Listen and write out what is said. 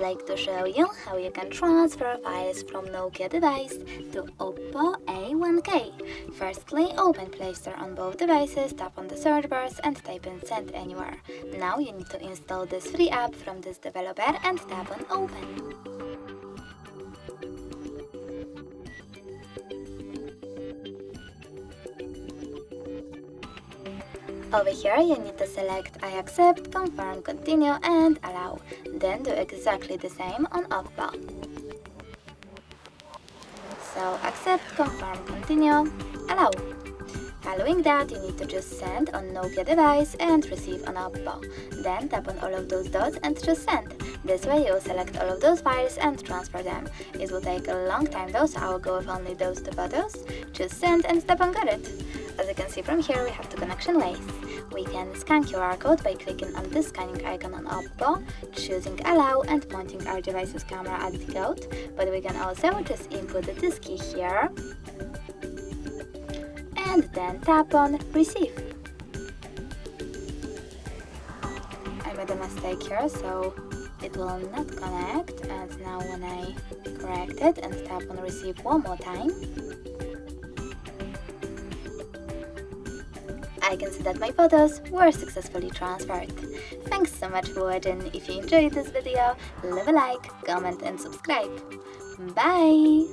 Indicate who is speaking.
Speaker 1: like to show you how you can transfer files from Nokia Device to Oppo A1K. Firstly, open Play Store on both devices, tap on the search bars and type in Send Anywhere. Now you need to install this free app from this developer and tap on Open. Over here you need to select I accept, confirm, continue and allow. Then do exactly the same on Oppo. So accept, confirm, continue, allow. Following that, you need to choose Send on Nokia Device and Receive on Oppo. Then tap on all of those dots and choose Send. This way you will select all of those files and transfer them. It will take a long time though, so I will go with only those two photos. Choose Send and tap on Got it. As you can see from here, we have two connection ways. We can scan QR code by clicking on this scanning icon on Oppo, choosing Allow and pointing our device's camera at the code, but we can also just input this key here and then tap on Receive. I made a mistake here, so it will not connect, and now when I correct it and tap on Receive one more time, I can see that my photos were successfully transferred. Thanks so much for watching. If you enjoyed this video, leave a like, comment and subscribe. Bye!